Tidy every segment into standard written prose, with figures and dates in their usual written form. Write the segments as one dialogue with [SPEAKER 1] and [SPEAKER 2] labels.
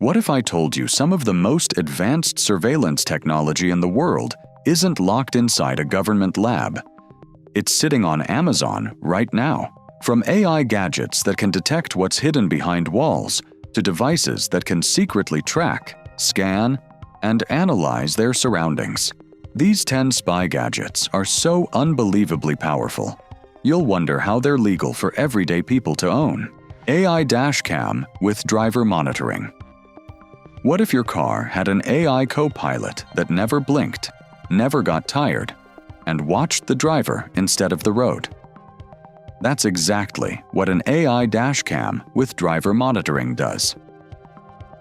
[SPEAKER 1] What if I told you some of the most advanced surveillance technology in the world isn't locked inside a government lab? It's sitting on Amazon right now. From AI gadgets that can detect what's hidden behind walls, to devices that can secretly track, scan, and analyze their surroundings. These 10 spy gadgets are so unbelievably powerful, you'll wonder how they're legal for everyday people to own. AI Dashcam with driver monitoring. What if your car had an AI co-pilot that never blinked, never got tired, and watched the driver instead of the road? That's exactly what an AI dashcam with driver monitoring does.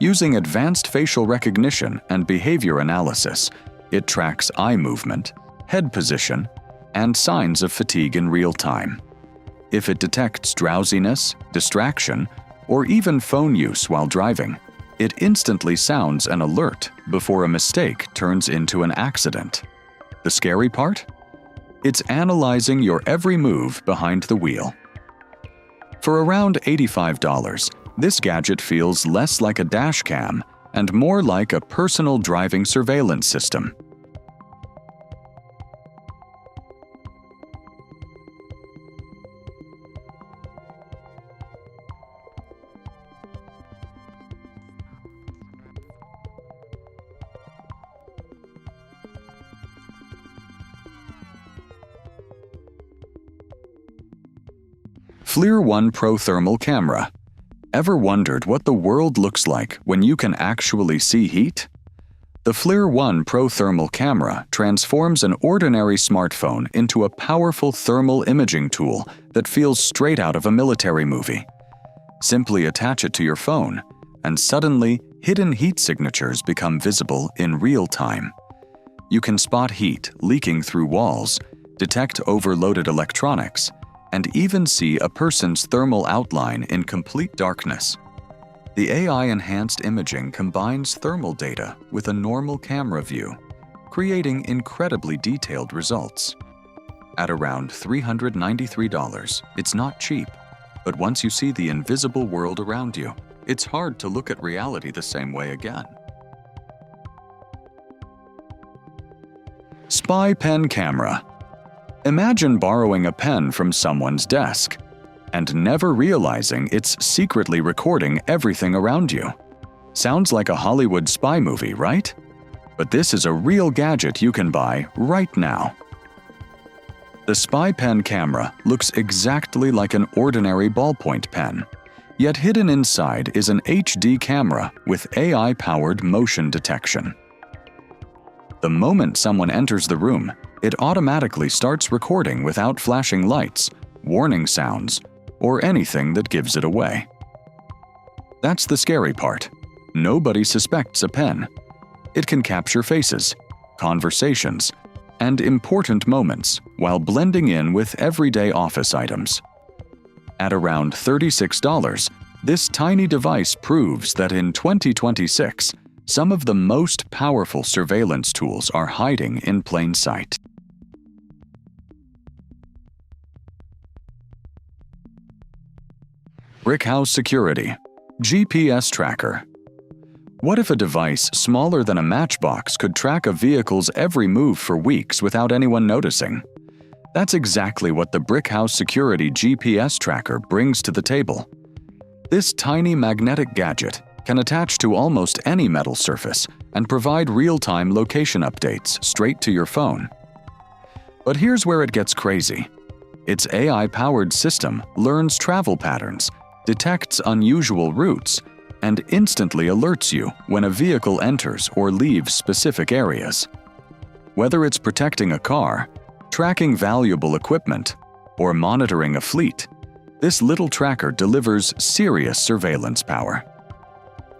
[SPEAKER 1] Using advanced facial recognition and behavior analysis, it tracks eye movement, head position, and signs of fatigue in real time. If it detects drowsiness, distraction, or even phone use while driving, it instantly sounds an alert before a mistake turns into an accident. The scary part? It's analyzing your every move behind the wheel. For around $85, this gadget feels less like a dashcam and more like a personal driving surveillance system. FLIR 1 Pro Thermal Camera. Ever wondered what the world looks like when you can actually see heat? The FLIR 1 Pro Thermal Camera transforms an ordinary smartphone into a powerful thermal imaging tool that feels straight out of a military movie. Simply attach it to your phone, and suddenly, hidden heat signatures become visible in real time. You can spot heat leaking through walls, detect overloaded electronics, and even see a person's thermal outline in complete darkness. The AI-enhanced imaging combines thermal data with a normal camera view, creating incredibly detailed results. At around $393, it's not cheap, but once you see the invisible world around you, it's hard to look at reality the same way again. Spy Pen Camera. Imagine borrowing a pen from someone's desk and never realizing it's secretly recording everything around you. Sounds like a Hollywood spy movie, right? But this is a real gadget you can buy right now. The Spy Pen camera looks exactly like an ordinary ballpoint pen, yet hidden inside is an HD camera with AI-powered motion detection. The moment someone enters the room, it automatically starts recording without flashing lights, warning sounds, or anything that gives it away. That's the scary part. Nobody suspects a pen. It can capture faces, conversations, and important moments while blending in with everyday office items. At around $36, this tiny device proves that in 2026, some of the most powerful surveillance tools are hiding in plain sight. BrickHouse Security GPS Tracker. What if a device smaller than a matchbox could track a vehicle's every move for weeks without anyone noticing? That's exactly what the BrickHouse Security GPS Tracker brings to the table. This tiny magnetic gadget can attach to almost any metal surface and provide real-time location updates straight to your phone. But here's where it gets crazy. Its AI-powered system learns travel patterns, detects unusual routes, and instantly alerts you when a vehicle enters or leaves specific areas. Whether it's protecting a car, tracking valuable equipment, or monitoring a fleet, this little tracker delivers serious surveillance power.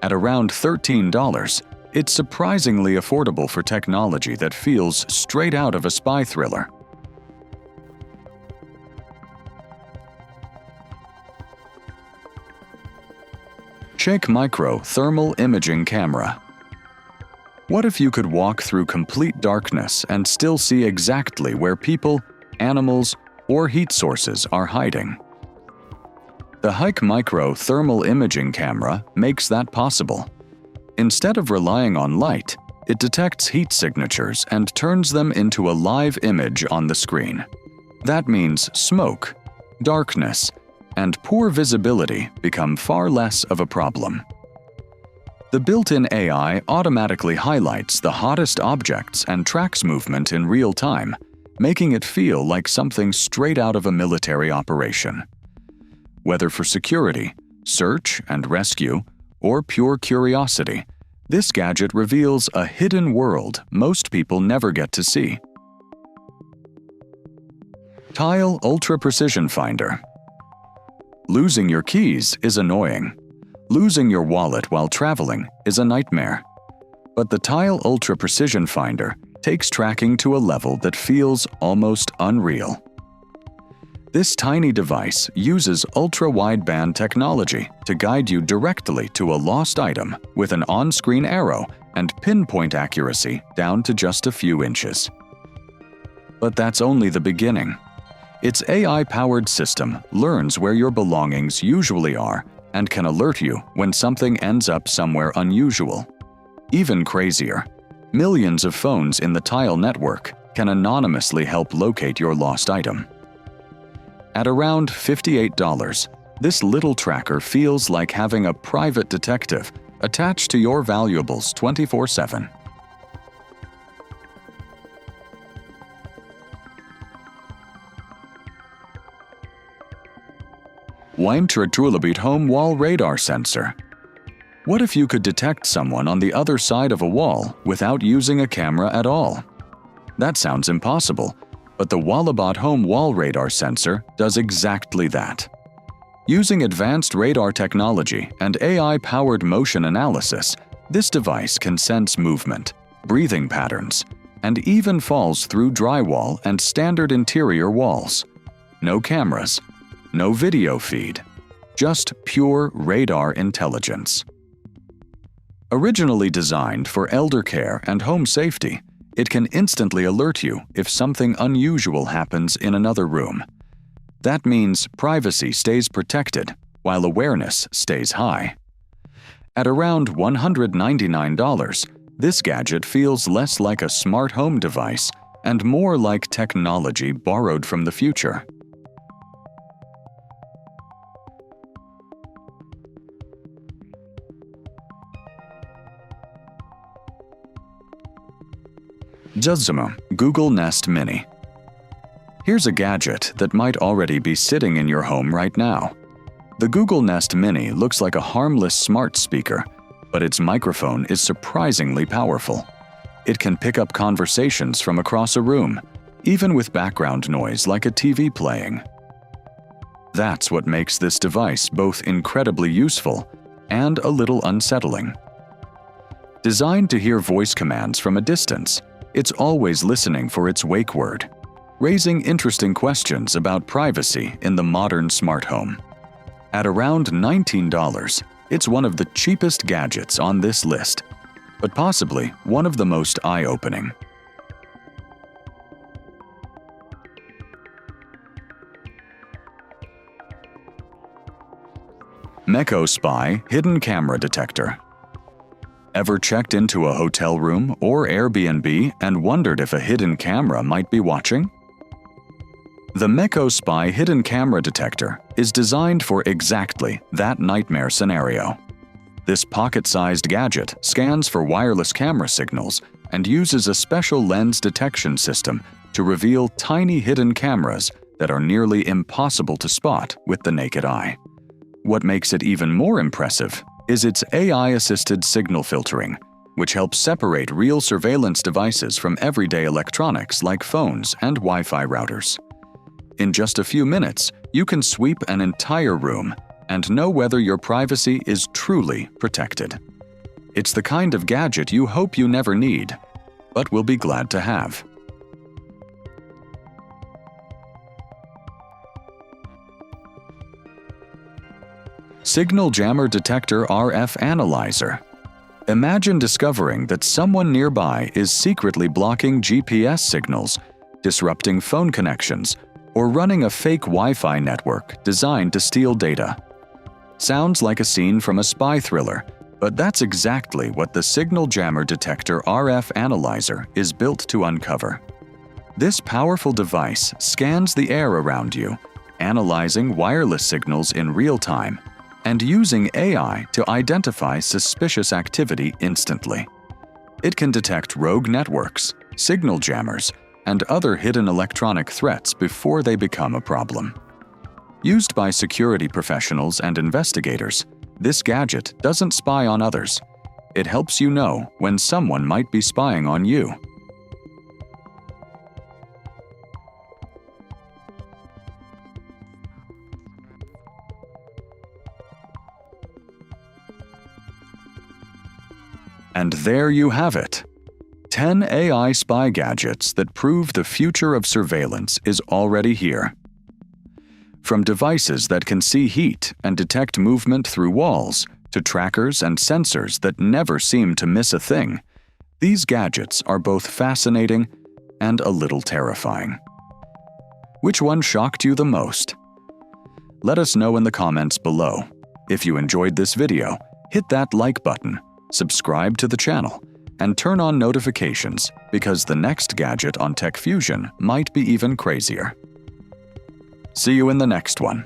[SPEAKER 1] At around $13, it's surprisingly affordable for technology that feels straight out of a spy thriller. HIKMICRO Thermal Imaging Camera. What if you could walk through complete darkness and still see exactly where people, animals, or heat sources are hiding? The HIKMICRO Thermal Imaging Camera makes that possible. Instead of relying on light, it detects heat signatures and turns them into a live image on the screen. That means smoke, darkness, and poor visibility become far less of a problem. The built-in AI automatically highlights the hottest objects and tracks movement in real time, making it feel like something straight out of a military operation. Whether for security, search and rescue, or pure curiosity, this gadget reveals a hidden world most people never get to see. Tile Ultra Precision Finder. Losing your keys is annoying. Losing your wallet while traveling is a nightmare. But the Tile Ultra Precision Finder takes tracking to a level that feels almost unreal. This tiny device uses ultra-wideband technology to guide you directly to a lost item with an on-screen arrow and pinpoint accuracy down to just a few inches. But that's only the beginning. Its AI-powered system learns where your belongings usually are and can alert you when something ends up somewhere unusual. Even crazier, millions of phones in the Tile network can anonymously help locate your lost item. At around $58, this little tracker feels like having a private detective attached to your valuables 24/7. Walabot home wall radar sensor. What if you could detect someone on the other side of a wall without using a camera at all? That sounds impossible, but the Walabot home wall radar sensor does exactly that. Using advanced radar technology and AI-powered motion analysis, this device can sense movement, breathing patterns, and even falls through drywall and standard interior walls. No cameras, no video feed, just pure radar intelligence. Originally designed for elder care and home safety, it can instantly alert you if something unusual happens in another room. That means privacy stays protected while awareness stays high. At around $199, this gadget feels less like a smart home device and more like technology borrowed from the future. Google Nest Mini. Here's a gadget that might already be sitting in your home right now. The Google Nest Mini looks like a harmless smart speaker, but its microphone is surprisingly powerful. It can pick up conversations from across a room, even with background noise like a TV playing. That's what makes this device both incredibly useful and a little unsettling. Designed to hear voice commands from a distance, it's always listening for its wake word, raising interesting questions about privacy in the modern smart home. At around $19, it's one of the cheapest gadgets on this list, but possibly one of the most eye-opening. MECO Spy Hidden Camera Detector. Ever checked into a hotel room or Airbnb and wondered if a hidden camera might be watching? The MECO Spy Hidden Camera Detector is designed for exactly that nightmare scenario. This pocket-sized gadget scans for wireless camera signals and uses a special lens detection system to reveal tiny hidden cameras that are nearly impossible to spot with the naked eye. What makes it even more impressive is its AI-assisted signal filtering, which helps separate real surveillance devices from everyday electronics like phones and Wi-Fi routers. In just a few minutes, you can sweep an entire room and know whether your privacy is truly protected. It's the kind of gadget you hope you never need, but will be glad to have. Signal Jammer Detector RF Analyzer. Imagine discovering that someone nearby is secretly blocking GPS signals, disrupting phone connections, or running a fake Wi-Fi network designed to steal data. Sounds like a scene from a spy thriller, But that's exactly what the Signal Jammer Detector RF Analyzer is built to uncover. This powerful device scans the air around you, analyzing wireless signals in real time and using AI to identify suspicious activity instantly. It can detect rogue networks, signal jammers, and other hidden electronic threats before they become a problem. Used by security professionals and investigators, this gadget doesn't spy on others. It helps you know when someone might be spying on you. And there you have it. 10 AI spy gadgets that prove the future of surveillance is already here. From devices that can see heat and detect movement through walls, to trackers and sensors that never seem to miss a thing, these gadgets are both fascinating and a little terrifying. Which one shocked you the most? Let us know in the comments below. If you enjoyed this video, hit that like button, subscribe to the channel, and turn on notifications because the next gadget on Tech Fusion might be even crazier. See you in the next one.